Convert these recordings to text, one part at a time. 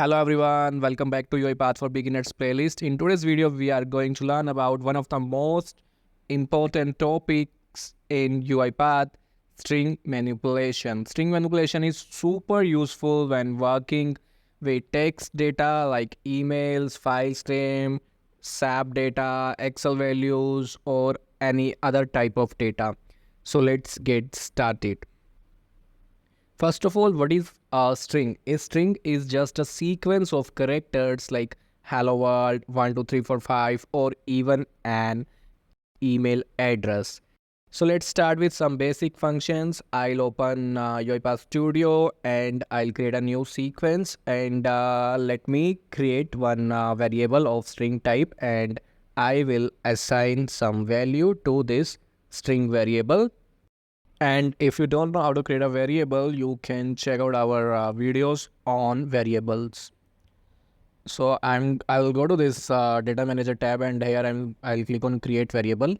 Hello everyone, welcome back to UiPath for Beginners playlist. In today's video, we are going to learn about one of the most important topics in UiPath, string manipulation. String manipulation is super useful when working with text data like emails, file stream, SAP data, Excel values, or any other type of data. So let's get started. First of all, what is a string? A string is just a sequence of characters like hello world, 1, 2, 3, 4, 5, or even an email address. So let's start with some basic functions. I'll open UiPath Studio and I'll create a new sequence, and let me create one variable of string type, and I will assign some value to this string variable. And if you don't know how to create a variable, you can check out our videos on variables. So I will go to this data manager tab, and here I'll click on create variable,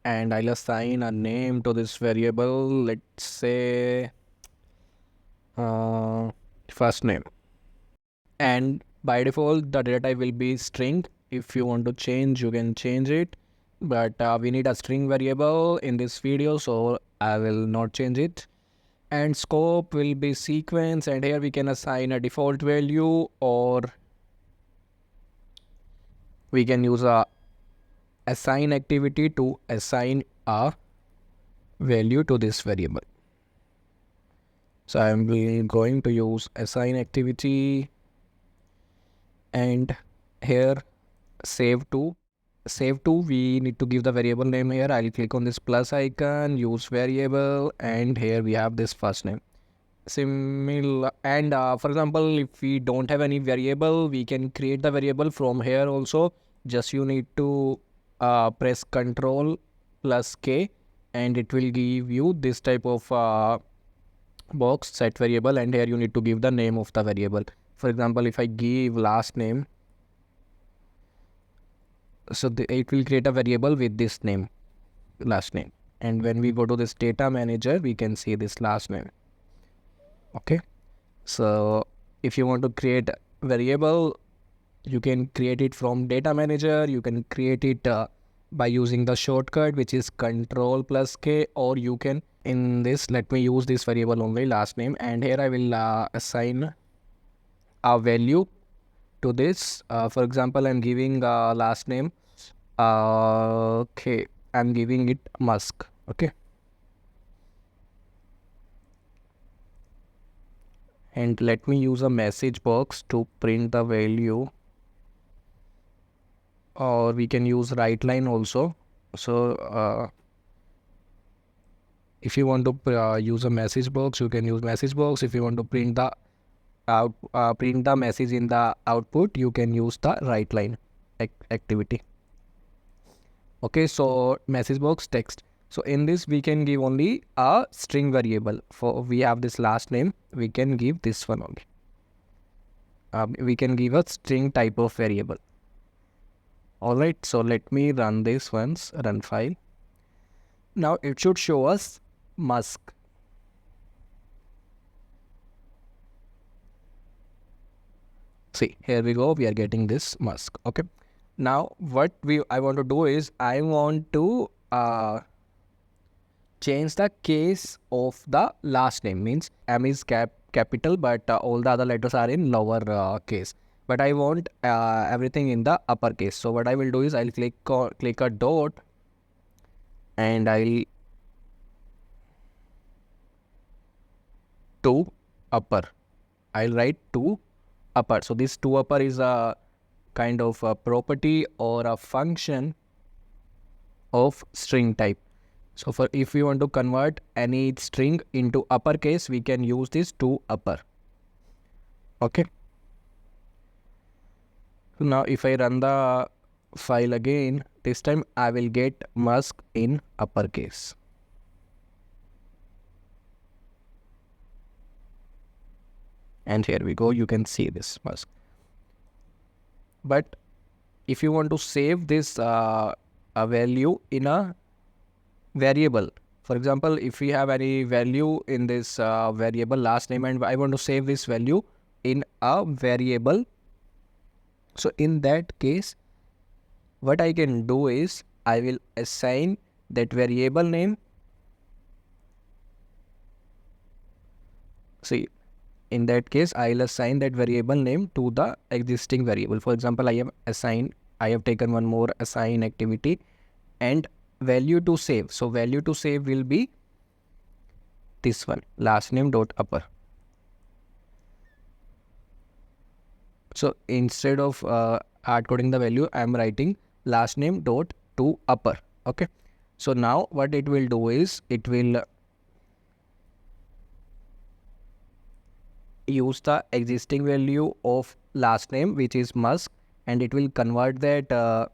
and I'll assign a name to this variable. Let's say first name, and by default the data type will be string. If you want to change, you can change it, but we need a string variable in this video, so I will not change it. And scope will be sequence, and here we can assign a default value, or we can use a assign activity to assign a value to this variable. So I am going to use assign activity, and here save to we need to give the variable name. Here I'll click on this plus icon, use variable, and here we have this first name similar. And for example, if we don't have any variable, we can create the variable from here also. Just you need to press Ctrl plus K, and it will give you this type of box, set variable, and here you need to give the name of the variable. For example, if I give last name, so it will create a variable with this name, last name, and when we go to this data manager, we can see this last name. Okay, so if you want to create a variable, you can create it from data manager. You can create it by using the shortcut, which is Ctrl plus K, or you can, in this, let me use this variable only, last name, and here I will assign a value to this. For example, I'm giving last name, okay, I'm giving it Musk. Okay, and let me use a message box to print the value, or we can use write line also. So if you want to use a message box, you can use message box. If you want to print the print the message in the output, you can use the write line activity. Okay, so message box text. So in this we can give only a string variable. For we have this last name, we can give this one only. We can give a string type of variable. Alright, so let me run this once, run file. Now it should show us Musk. See, here we go, we are getting this Musk. Okay, now what I want to do is, I want to change the case of the last name. Means M is capital, but all the other letters are in lower case, but I want everything in the uppercase. So what I will do is, I'll click a dot, and I'll ToUpper. I'll write ToUpper. So this ToUpper is a kind of a property or a function of string type. So for if we want to convert any string into uppercase, we can use this ToUpper. Okay. So now if I run the file again, this time I will get Musk in uppercase. And here we go, you can see this Musk. But if you want to save this a value in a variable, for example, if we have any value in this variable last name, and I want to save this value in a variable. So in that case, what I can do is I will assign that variable name. See, in that case, I'll assign that variable name to the existing variable. For example, I have taken one more assign activity and value to save. So value to save will be this one, last name dot upper. So instead of hard coding the value, I am writing last name dot to upper. Okay. So now what it will do is it will use the existing value of last name, which is Musk, and it will convert that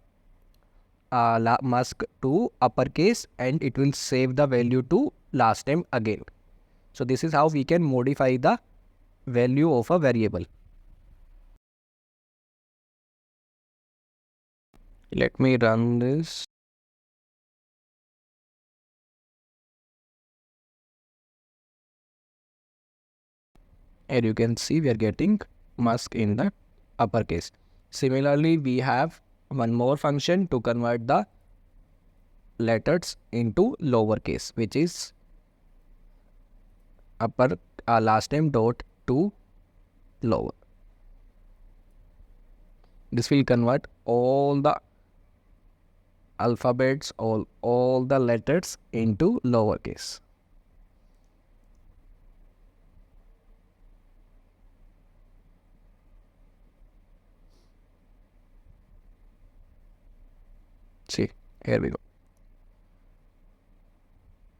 Musk to uppercase, and it will save the value to last name again. So this is how we can modify the value of a variable. Let me run this. And you can see we are getting Musk in the uppercase. Similarly, we have one more function to convert the letters into lowercase, which is upper last name dot to lower. This will convert all the alphabets, all the letters into lowercase. See, here we go.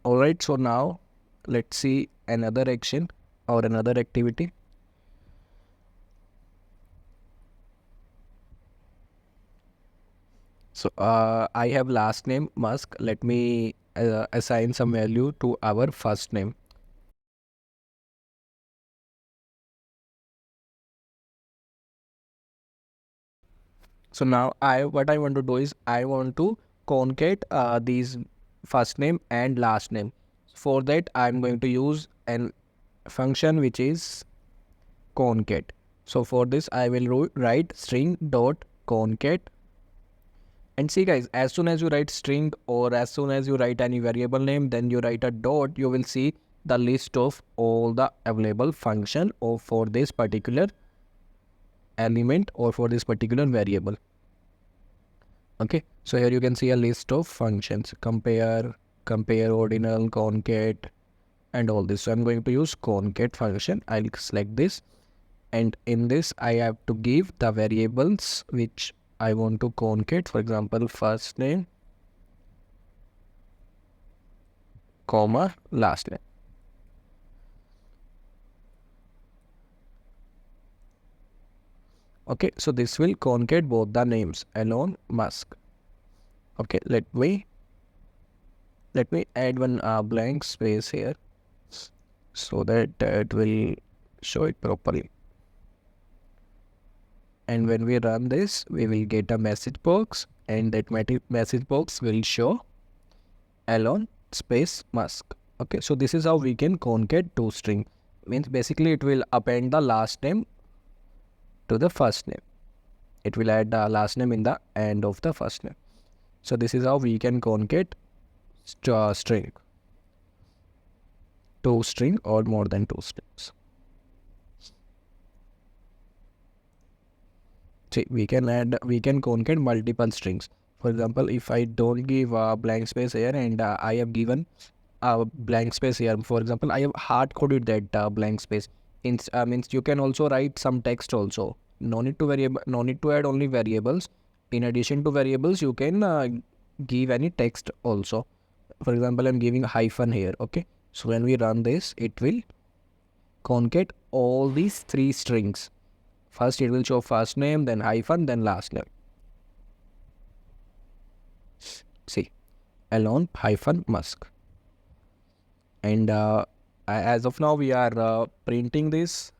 Alright, so now let's see another action or another activity. So I have last name Musk. Let me assign some value to our first name. So now what I want to do is I want to concate these first name and last name. For that, I'm going to use an function which is concate. So for this, I will write string.concate. And see guys, as soon as you write string or as soon as you write any variable name, then you write a dot, you will see the list of all the available function or for this particular element or for this particular variable. Okay, so here you can see a list of functions: compare, ordinal, concate, and all this. So I'm going to use concate function. I'll select this, and in this I have to give the variables which I want to concate. For example, first name, comma, last name. Okay, so this will concate both the names, Elon Musk. Okay, let me add one blank space here so that it will show it properly. And when we run this, we will get a message box, and that message box will show Elon space Musk. Okay, so this is how we can concate toString. Means basically it will append the last name to the first name. It will add the last name in the end of the first name. So this is how we can concate string, toString or more than two strings. See, we can concate multiple strings. For example, if I don't give a blank space here and I have given a blank space here, for example, I have hard coded that blank space. Means you can also write some text also. No need to add only variables. In addition to variables, you can give any text also. For example, I'm giving a hyphen here. Okay, so when we run this, it will concate all these three strings. First it will show first name, then hyphen, then last name. See, Elon hyphen Musk. And as of now, we are printing this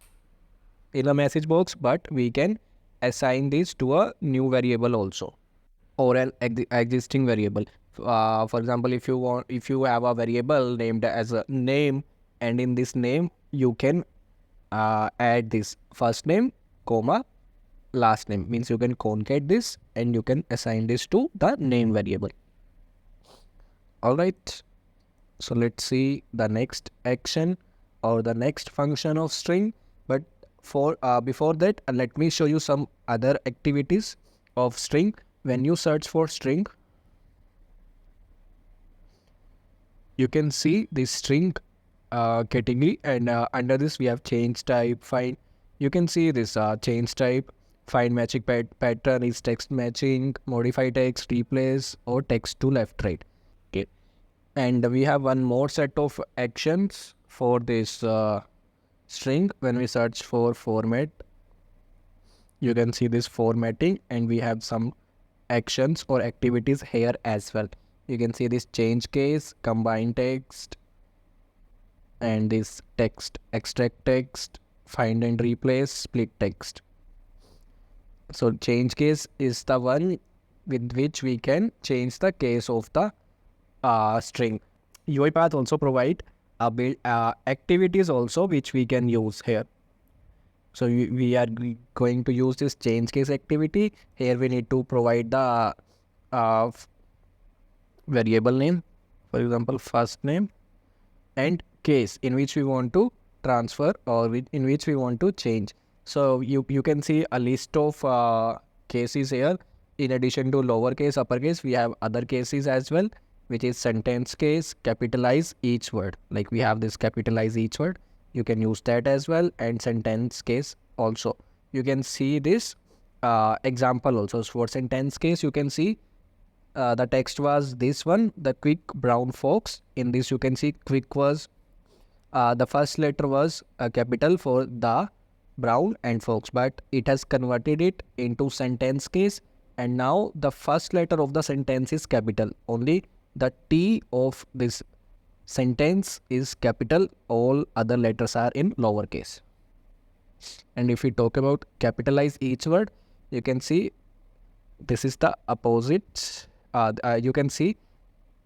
in a message box, but we can assign this to a new variable also, or an existing variable. For example, if you have a variable named as a name, and in this name you can add this first name, comma, last name. Means you can concate this and you can assign this to the name variable. Alright. So let's see the next action or the next function of string. But for before that, let me show you some other activities of string. When you search for string, you can see this string category, and under this we have change type, find. You can see this change type, find matching pattern is text matching, modify text, replace, or text to left right. Okay, and we have one more set of actions for this string. When we search for format, you can see this formatting, and we have some actions or activities here as well. You can see this change case, combine text, and this text, extract text, find and replace, split text. So change case is the one with which we can change the case of the string. UiPath also provide activities also which we can use here. So we are going to use this change case activity. Here we need to provide the variable name, for example first name, and case in which we want to transfer or in which we want to change. So you can see a list of cases here. In addition to lowercase, uppercase, we have other cases as well, which is sentence case, capitalize each word. Like we have this capitalize each word. You can use that as well, and sentence case also. You can see this example also. So for sentence case, you can see the text was this one, the quick brown fox. In this you can see quick was the first letter was a capital for the brown and fox, but it has converted it into sentence case, and now the first letter of the sentence is capital. Only the T of this sentence is capital, all other letters are in lowercase. And if we talk about capitalize each word, you can see this is the opposite. You can see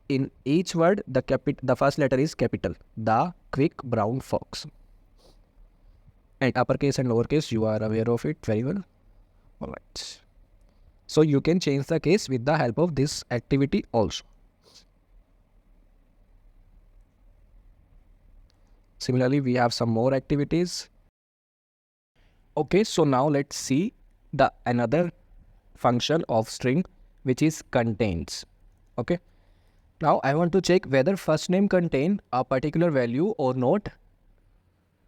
in each word the first letter is capital, the quick brown fox. And uppercase and lowercase, you are aware of it very well. Alright. So you can change the case with the help of this activity also. Similarly, we have some more activities. Okay, so now let's see the another function of string, which is contains. Okay. Now I want to check whether first name contain a particular value or not.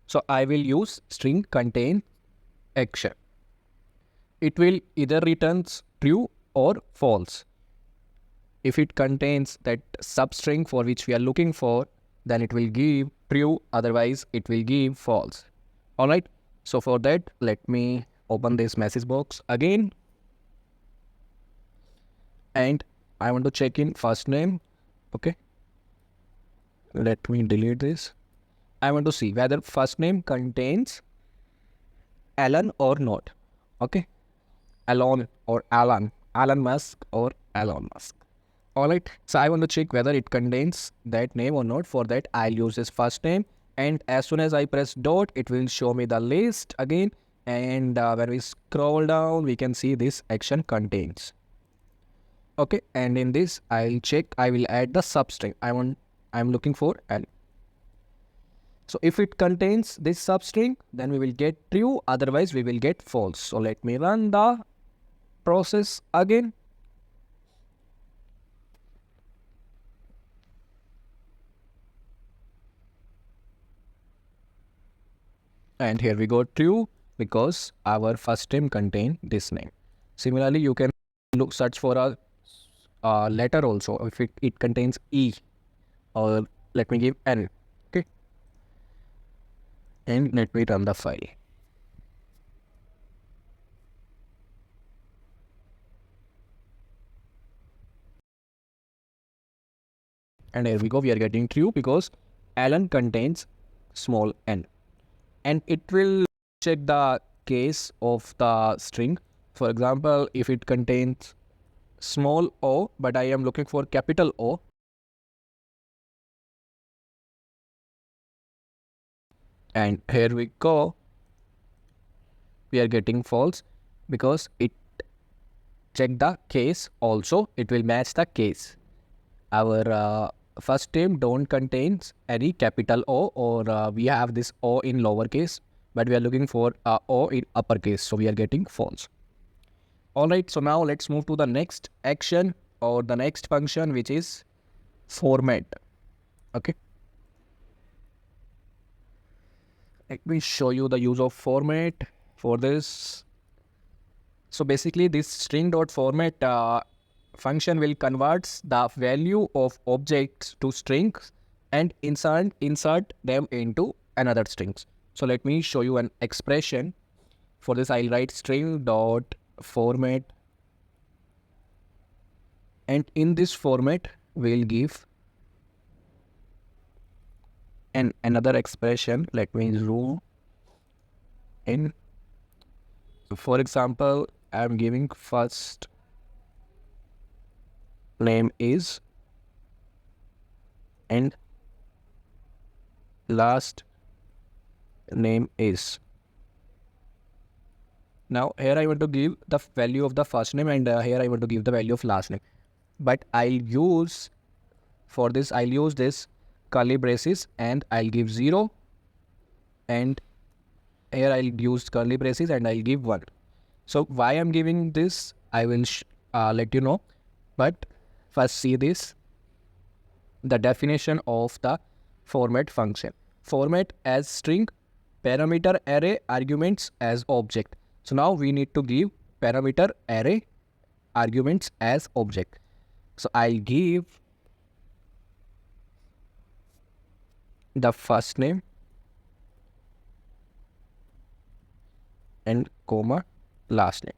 So I will use string contain action. It will either returns true or false. If it contains that substring for which we are looking for, then it will give true, otherwise it will give false. Alright, so for that, let me open this message box again. And I want to check in first name. Okay, let me delete this. I want to see whether first name contains Alan or not. Okay, Alon or Alan, Alan Musk or Elon Musk. Alright, so I want to check whether it contains that name or not. For that, I'll use this first name, and as soon as I press dot, it will show me the list again. And when we scroll down, we can see this action contains. Okay, and in this I'll check, I will add the substring. I'm looking for L. So if it contains this substring, then we will get true, otherwise we will get false. So let me run the process again. And here we go true, because our first name contain this name. Similarly, you can search for a letter also. If it contains E, or let me give N. Okay, and let me run the file. And here we go, we are getting true because Alan contains small n. And it will check the case of the string. For example, if it contains small o, but I am looking for capital O, and here we go, we are getting false because it check the case also. It will match the case. Our first name don't contains any capital O, or we have this O in lowercase, but we are looking for O in uppercase, so we are getting false. Alright, so now let's move to the next action or the next function, which is format. Okay, let me show you the use of format for this. So basically this string.format function will converts the value of objects to strings and insert them into another strings. So let me show you an expression. For this I'll write string.format, and in this format we'll give another expression. Let me zoom in. So for example, I'm giving first name is and last name is. Now here I want to give the value of the first name, and here I want to give the value of last name. But I'll use for this, I'll use this curly braces and I'll give 0, and here I'll use curly braces and I'll give 1. So why I'm giving this, I will let you know. But first see this, the definition of the format function. Format as string, parameter array, arguments as object. So now we need to give parameter array, arguments as object. So I'll give the first name and comma last name.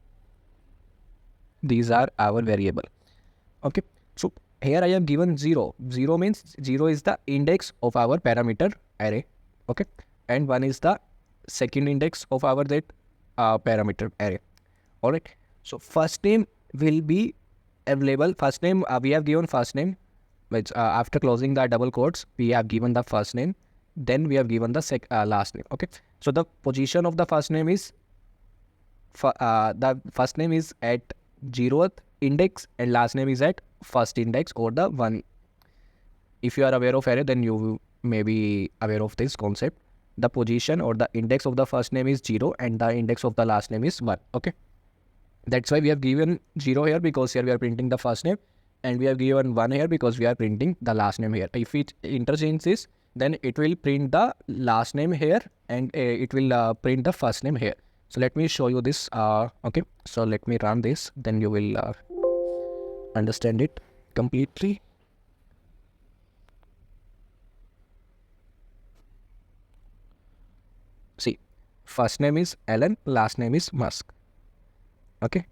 These are our variable. Okay, so here I have given 0. 0 means 0 is the index of our parameter array. Okay, and 1 is the second index of our that parameter array. All right, so first name will be available. First name, we have given first name, which after closing the double quotes we have given the first name, then we have given the last name. Okay, so the position of the first name is the first name is at 0th index and last name is at first index or the 1. If you are aware of array, then you may be aware of this concept. The position or the index of the first name is 0 and the index of the last name is 1. Okay, that's why we have given 0 here, because here we are printing the first name, and we have given 1 here because we are printing the last name here. If it interchanges, then it will print the last name here and it will print the first name here. So let me show you this. Okay, so let me run this, then you will understand it completely. See, first name is Alan, last name is Musk. Okay,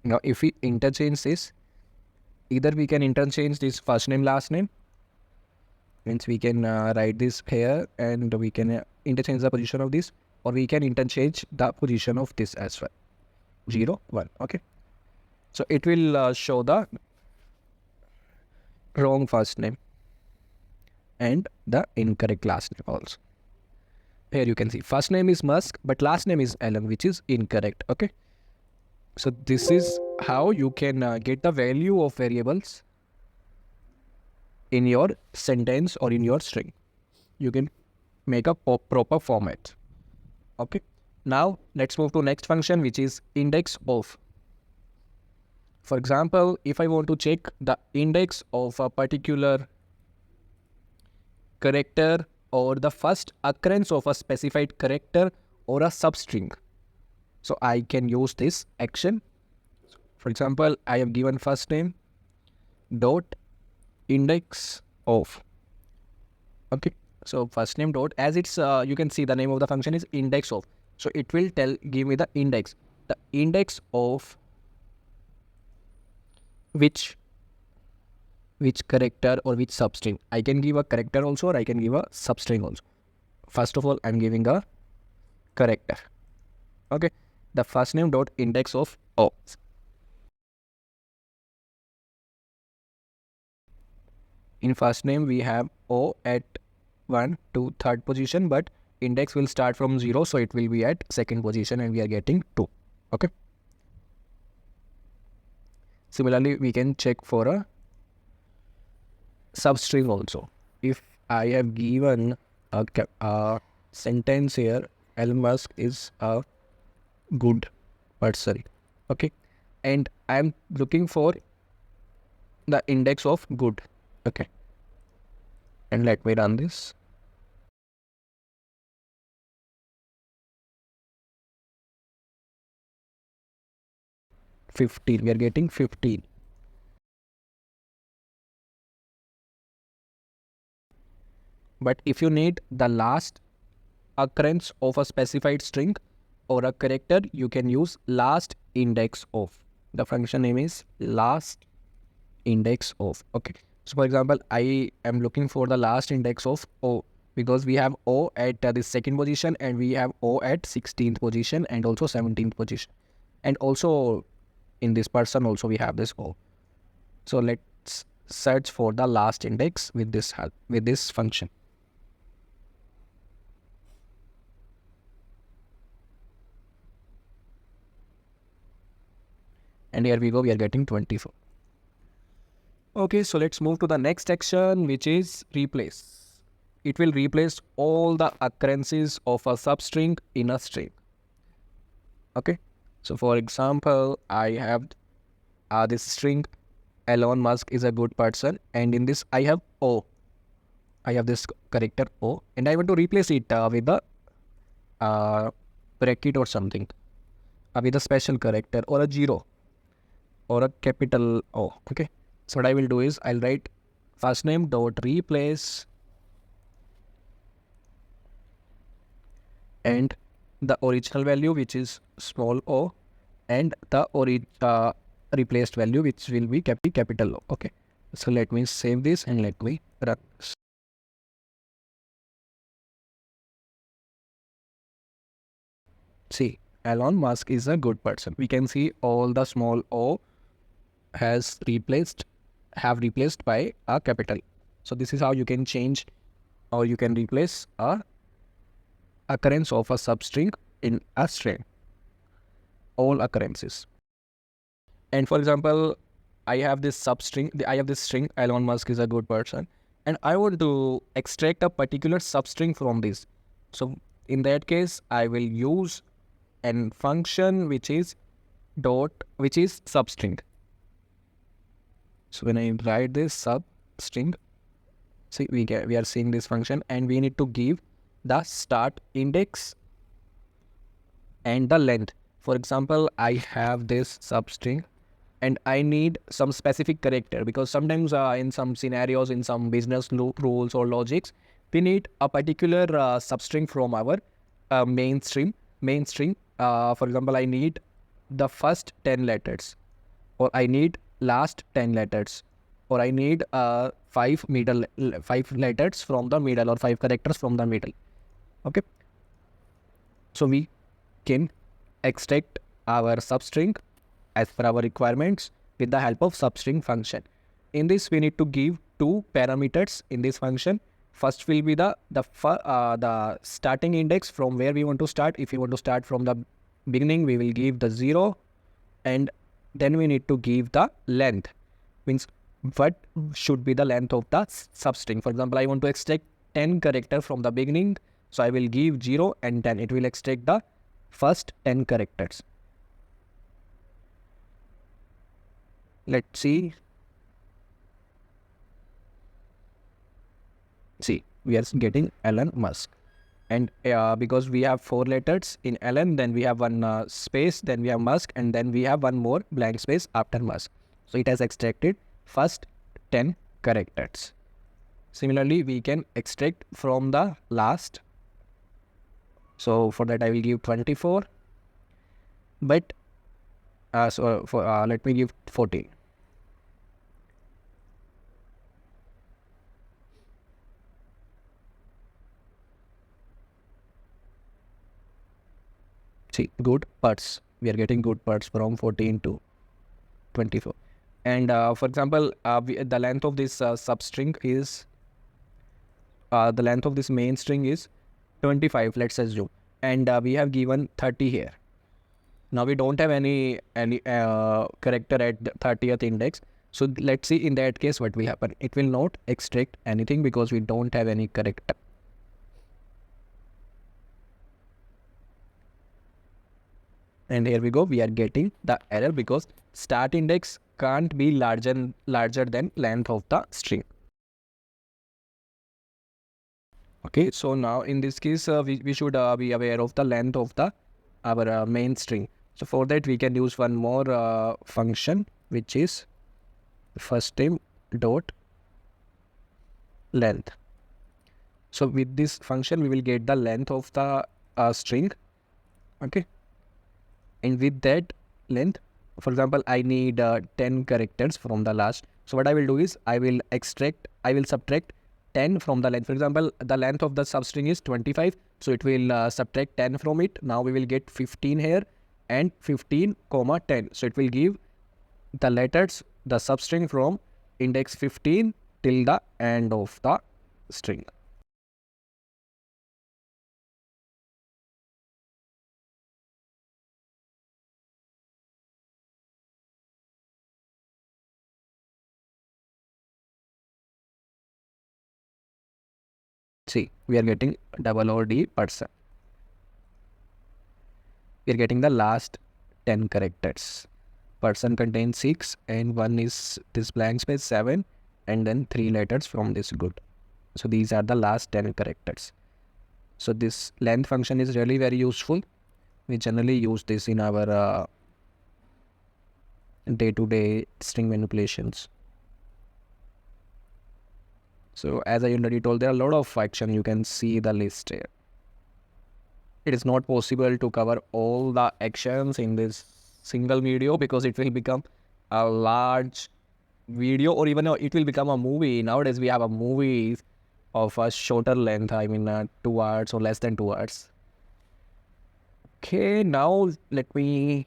now if we interchange this, either we can interchange this first name last name, means we can write this here and we can interchange the position of this, or we can interchange the position of this as well, 0, 1. Okay, so it will show the wrong first name and the incorrect last name also. Here you can see first name is Musk but last name is Allen, which is incorrect. Okay, so this is how you can get the value of variables in your sentence or in your string. You can make a proper format. Okay, now let's move to next function, which is index of. For example, if I want to check the index of a particular character or the first occurrence of a specified character or a substring, so I can use this action. For example, I have given first name dot index of. Okay, so first name dot, as it's you can see the name of the function is index of, so it will give me the index of which character or which substring. I can give a character also, or I can give a substring also. First of all, I'm giving a character. Okay, the first name dot index of O. In first name we have O at 1 to 3rd position, but index will start from 0, so it will be at second position and we are getting 2. Okay. Similarly, we can check for a substring also. If I have given a sentence here, Elon Musk is a good person. Okay. And I'm looking for the index of good. Okay. And let me run this. 15. We are getting 15. But if you need the last occurrence of a specified string or a character, you can use last index of. The function name is last index of. Okay. So for example, I am looking for the last index of O, because we have O at the second position and we have O at 16th position and also 17th position. And also in this person also we have this O. So let's search for the last index with this function. And here we go, we are getting 24. Okay, so let's move to the next action, which is replace. It will replace all the occurrences of a substring in a string. Okay, so for example, I have this string Elon Musk is a good person, and in this I have O. I have this character O, and I want to replace it with the bracket or something, with a special character or a 0 or a capital O. Okay, so what I will do is I'll write first name dot replace and the original value, which is small o, and the replaced value, which will be capital O. Okay, so let me save this and let me run this. See, Elon Musk is a good person. We can see all the small o have replaced by a capital. So this is how you can change or you can replace a occurrence of a substring in a string. All occurrences. And for example, I have this string Elon Musk is a good person, and I want to extract a particular substring from this. So in that case, I will use a function which is substring. So when I write this substring, see we are seeing this function, and we need to give the start index and the length. For example, I have this substring and I need some specific character, because sometimes in some scenarios, in some business rules or logics, we need a particular substring from our main string. For example, I need the first 10 letters, or I need last 10 letters, or I need 5 letters from the middle, or 5 characters from the middle. Okay, so we can extract our substring as per our requirements with the help of substring function. In this, we need to give 2 parameters in this function. First will be the starting index, from where we want to start. If we want to start from the beginning, we will give the 0, and then we need to give the length, means what should be the length of the substring. For example, I want to extract 10 character from the beginning, so I will give 0 and 10. It will extract the first 10 characters. Let's see. See, we are getting Elon Musk. And because we have 4 letters in Elon, then we have one space, then we have Musk, and then we have one more blank space after Musk. So it has extracted first 10 characters. Similarly, we can extract from the last. So for that, I will give 24. But let me give 14. See, good parts. We are getting good parts from 14 to 24. And for example, the length of this substring is, the length of this main string is 25, let's assume, and we have given 30 here. Now we don't have any character at the 30th index. So let's see in that case what will happen. It will not extract anything because we don't have any character. And here we go, we are getting the error because start index can't be larger than length of the string. Okay, so now in this case we should be aware of the length of the our main string. So for that we can use one more function, which is first name dot length. So with this function we will get the length of the string. Okay, and with that length, for example, I need 10 characters from the last. So what I will do is I will subtract 10 from the length. For example, the length of the substring is 25, so it will subtract 10 from it. Now we will get 15 here and 15 comma 10. So it will give the letters, the substring from index 15 till the end of the string. See, we are getting double or D person. We are getting the last 10 characters. Person contains 6 and 1 is this blank space 7 and then 3 letters from this good. So these are the last 10 characters. So this length function is really very useful. We generally use this in our day-to-day string manipulations. So as I already told, there are a lot of action. You can see the list here. It is not possible to cover all the actions in this single video because it will become a large video, or even it will become a movie. Nowadays we have a movie of a shorter length, I mean 2 hours or less than 2 hours. Okay, now let me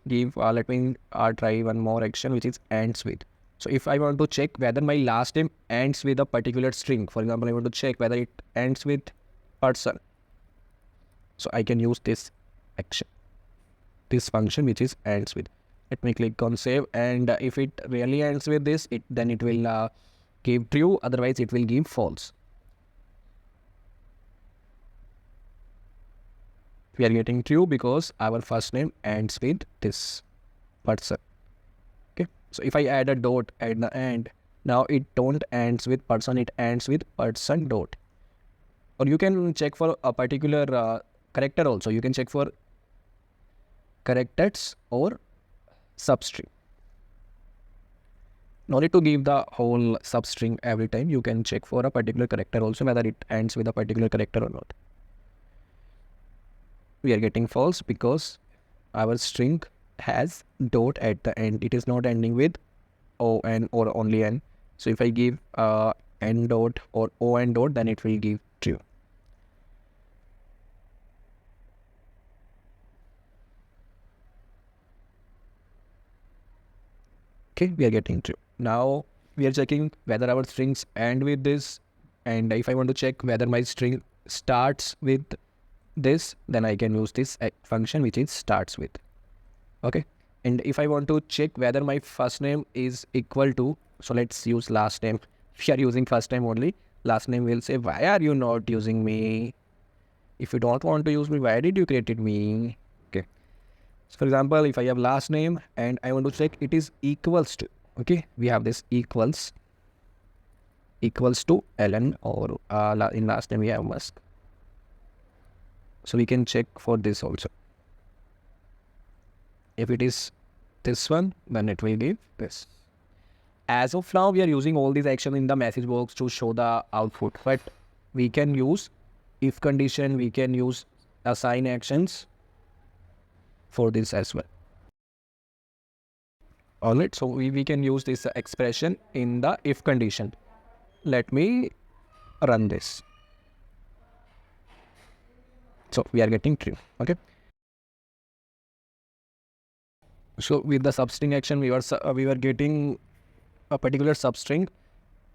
try one more action, which is ends with. So if I want to check whether my last name ends with a particular string, for example, I want to check whether it ends with person. So I can use this action, this function, which is ends with. Let me click on save, and if it really ends with this, then it will give true, otherwise it will give false. We are getting true because our first name ends with this person. Okay, so if I add a dot at the end, now it don't ends with person, it ends with person dot. Or you can check for a particular character also. You can check for characters or substring. No need to give the whole substring every time. You can check for a particular character also whether it ends with a particular character or not. We are getting false because our string has dot at the end. It is not ending with o n or only n. So if I give n dot or o n dot, then it will give true. Okay, we are getting true. Now we are checking whether our strings end with this, and if I want to check whether my string starts with this, then I can use this function, which is starts with. Okay, and if I want to check whether my first name is equal to, so let's use last name. If you are using first name only, last name will say, why are you not using me? If you don't want to use me, why did you created me? Okay, so for example, if I have last name and I want to check it is equals to, okay, we have this equals to ln, or in last name we have Musk. So we can check for this also. If it is this one, then it will give this. As of now, we are using all these actions in the message box to show the output, but we can use if condition, we can use assign actions for this as well. Alright, so we can use this expression in the if condition. Let me run this. So we are getting true. Okay. So with the substring action, we were getting a particular substring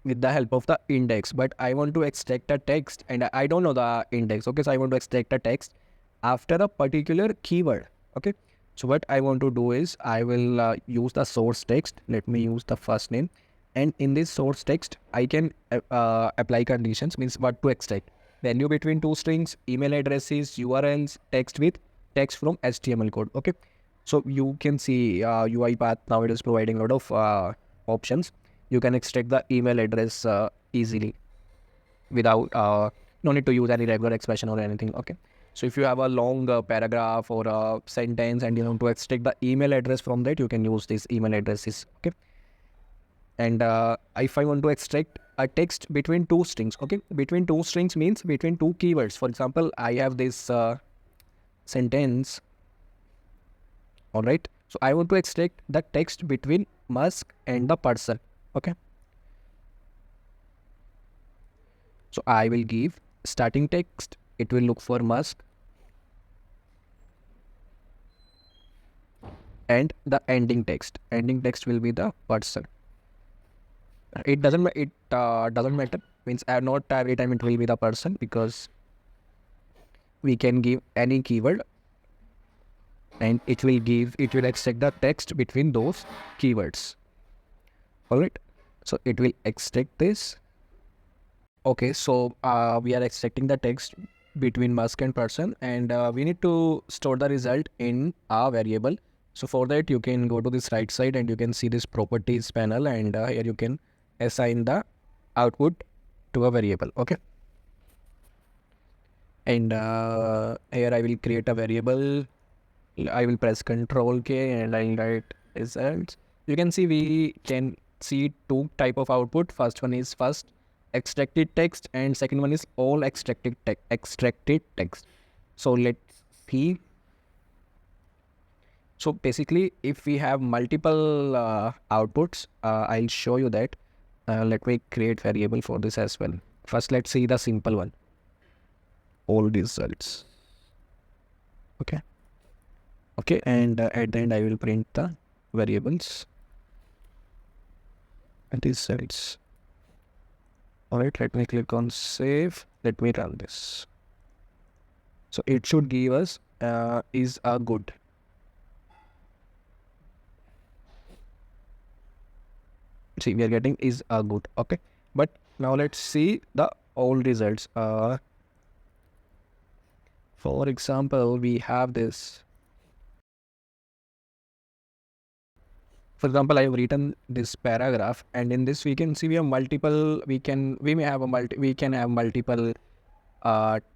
with the help of the index, but I want to extract a text and I don't know the index. Okay, so I want to extract a text after a particular keyword. Okay, so what I want to do is I will use the source text. Let me use the first name, and in this source text I can apply conditions, means what to extract: value between two strings, email addresses, URLs, text with text from HTML code. Okay, so you can see UiPath now it is providing a lot of options. You can extract the email address easily without no need to use any regular expression or anything. Okay, so if you have a long paragraph or a sentence and you want to extract the email address from that, you can use these email addresses. Okay, and if I want to extract a text between two strings, okay, between two strings means between two keywords. For example, I have this sentence. All right, so I want to extract the text between Musk and the person. Okay, so I will give starting text, it will look for Musk, and the ending text will be the person. It doesn't matter, means not every time it will be the person, because we can give any keyword and it will extract the text between those keywords. All right, so it will extract this. Okay, so we are extracting the text between Musk and person, and we need to store the result in a variable. So for that, you can go to this right side and you can see this properties panel, and here you can assign the output to a variable. Okay, and here I will create a variable. I will press Control K and I'll write results. You can see we can see two type of output. First one is first extracted text, and second one is all extracted text. So let's see. So basically, if we have multiple outputs, I'll show you that. Let me create variable for this as well. First, let's see the simple one. All results. Okay. Okay, and at the end I will print the variables and results. All right, let me click on save. Let me run this. So it should give us is a good. See, we are getting is a good. Okay, but now let's see the all results. For example, we have this. For example, I have written this paragraph, and in this we can see we have multiple. We can have multiple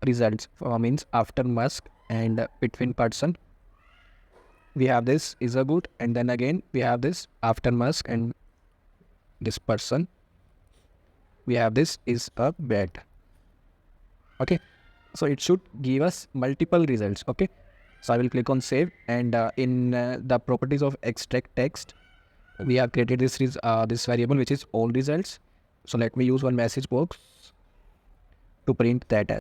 results. Means after Musk and between person, we have this is a good, and then again we have this after Musk and this person, we have this is a bad. Okay, so it should give us multiple results. Okay, so I will click on save, and in the properties of extract text, we have created this variable which is all results. So let me use one message box to print that.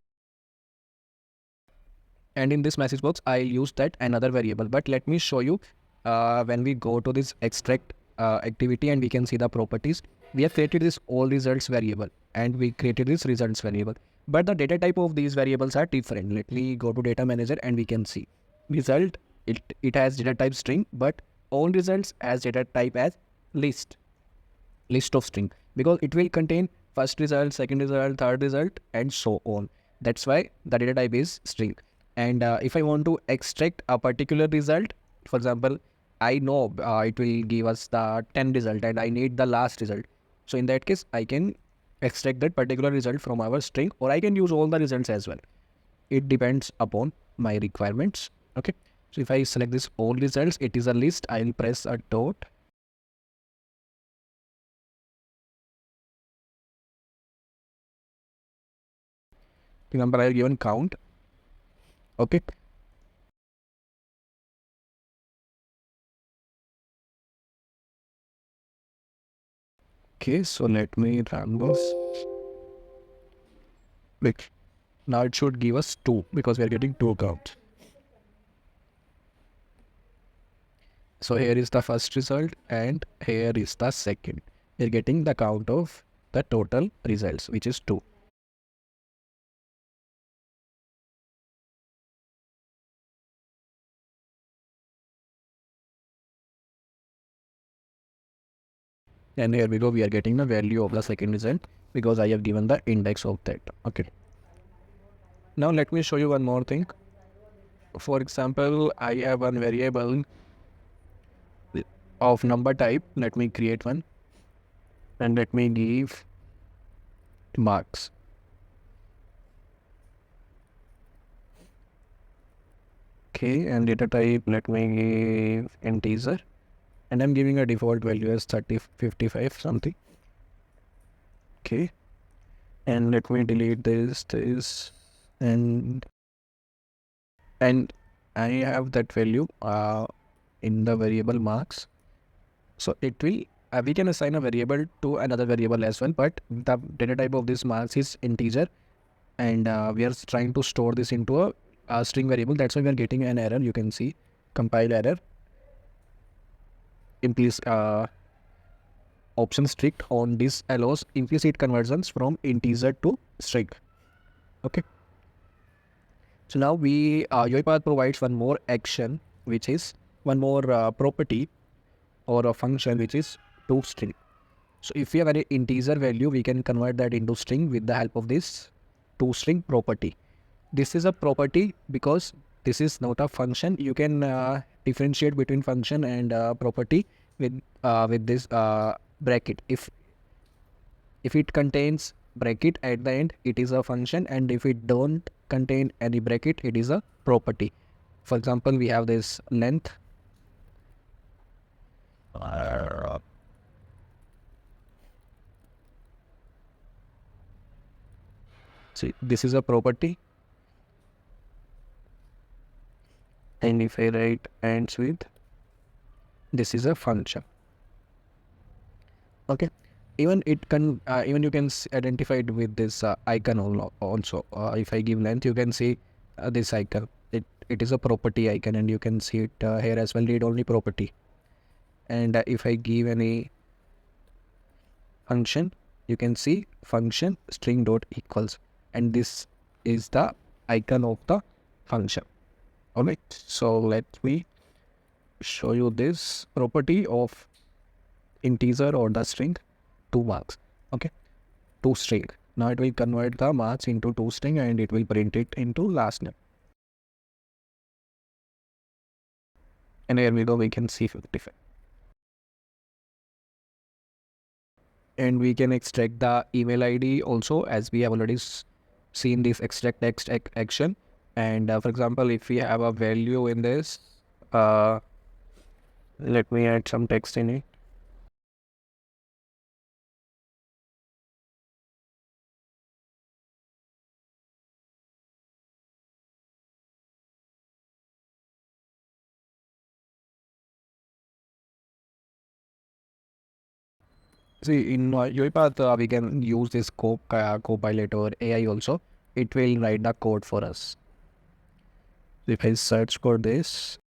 And in this message box I'll use that another variable. But let me show you when we go to this extract activity and we can see the properties, we have created this all results variable and we created this results variable, but the data type of these variables are different. Let me go to data manager and we can see result, it has data type string, but all results has data type as list of string, because it will contain first result, second result, third result, and so on. That's why the data type is string. And if I want to extract a particular result, for example, I know it will give us the 10 result and I need the last result. So in that case, I can extract that particular result from our string, or I can use all the results as well. It depends upon my requirements. Okay. So if I select this all results, it is a list. I will press a dot. Remember, I have given count. Okay. Okay, so let me run this. Like, now it should give us 2 because we are getting 2 counts. So here is the first result and here is the second. We are getting the count of the total results, which is 2. And here we go, we are getting the value of the second result because I have given the index of that. Okay. Now let me show you one more thing. For example, I have one variable of number type. Let me create one and let me give marks. Okay, and data type, let me give integer, and I'm giving a default value as 30, 55 something. Okay, and let me delete this, and I have that value in the variable marks. So it will we can assign a variable to another variable as well, but the data type of this marks is integer, and we are trying to store this into a string variable. That's why we are getting an error. You can see compile error. Option strict on this allows implicit conversions from integer to string. Okay. So now UiPath provides one more action, which is one more property or a function, which is toString. So if we have any integer value, we can convert that into string with the help of this toString property. This is a property because this is not a function. You can differentiate between function and property with this bracket. If it contains bracket at the end, it is a function, and if it don't contain any bracket, it is a property. For example, we have this length. See, this is a property, and if I write ends with, this is a function. Okay. Even it can even you can identify it with this icon also. If I give length, you can see this icon. It is a property icon, and you can see it here as well. Read only property. And if I give any function, you can see function string dot equals, and this is the icon of the function. All right. So let me show you this property of integer or the string 2 marks. Okay. toString. Now it will convert the marks into toString, and it will print it into last name. And here we go, we can see 55. And we can extract the email ID also, as we have already seen this extract text action. And for example, if we have a value in this, let me add some text in it. See, in UiPath, we can use this Copilot or AI also. It will write the code for us. If I search for this,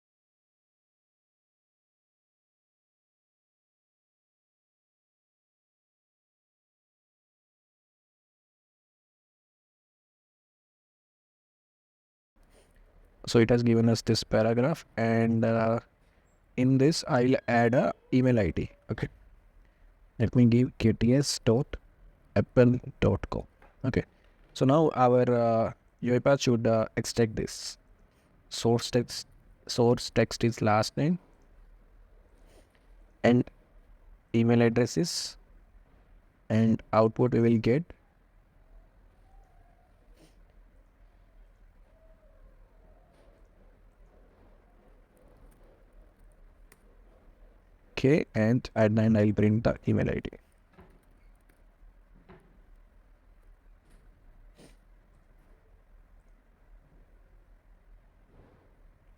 so it has given us this paragraph, and in this I'll add a email ID. Okay. Let me give kts.apple.com. Okay. So now our UiPath should extract this. Source text is last name, and email addresses, and output we will get K, and at the end I'll print the email ID.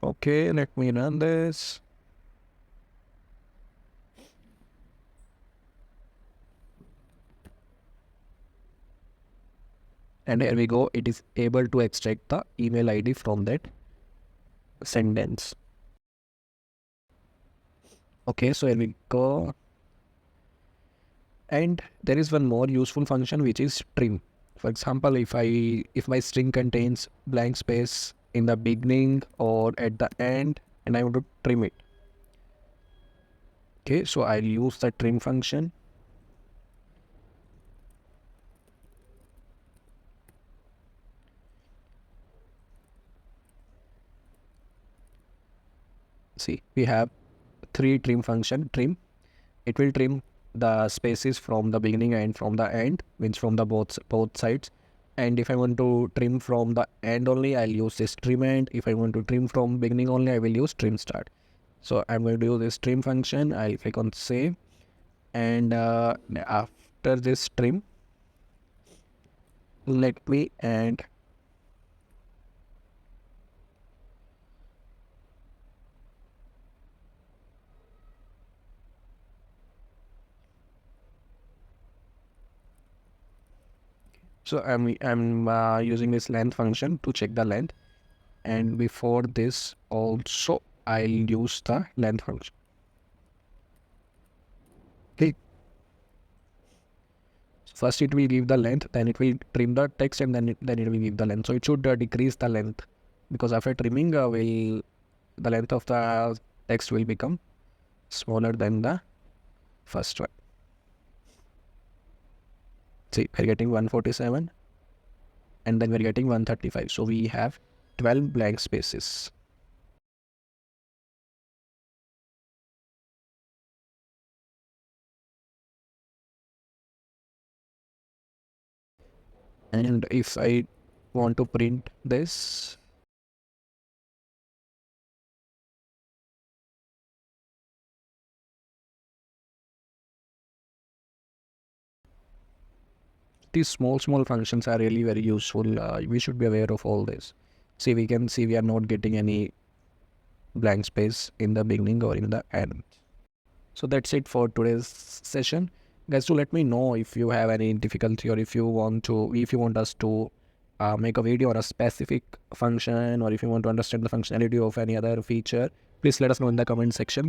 Okay, let me run this. And here we go, it is able to extract the email ID from that sentence. Okay, so here we go. And there is one more useful function, which is trim. For example, if my string contains blank space in the beginning or at the end and I want to trim it, okay, so I'll use the trim function. See, we have three trim function. Trim, it will trim the spaces from the beginning and from the end, means from the both sides. And if I want to trim from the end only, I'll use this trim end. If I want to trim from beginning only, I will use trim start. So I'm going to use this trim function. I'll click on save, and after this trim, let me and so I'm using this length function to check the length, and before this also I'll use the length function. Okay. First it will give the length, then it will trim the text, and then it will give the length. So it should decrease the length, because after trimming the length of the text will become smaller than the first one. See, we're getting 147 and then we're getting 135. So we have 12 blank spaces. And if I want to print this, these small functions are really very useful. We should be aware of all this. See, we can see we are not getting any blank space in the beginning or in the end. So that's it for today's session, guys. Do let me know if you have any difficulty, or if you want us to make a video on a specific function, or if you want to understand the functionality of any other feature. Please let us know in the comment section.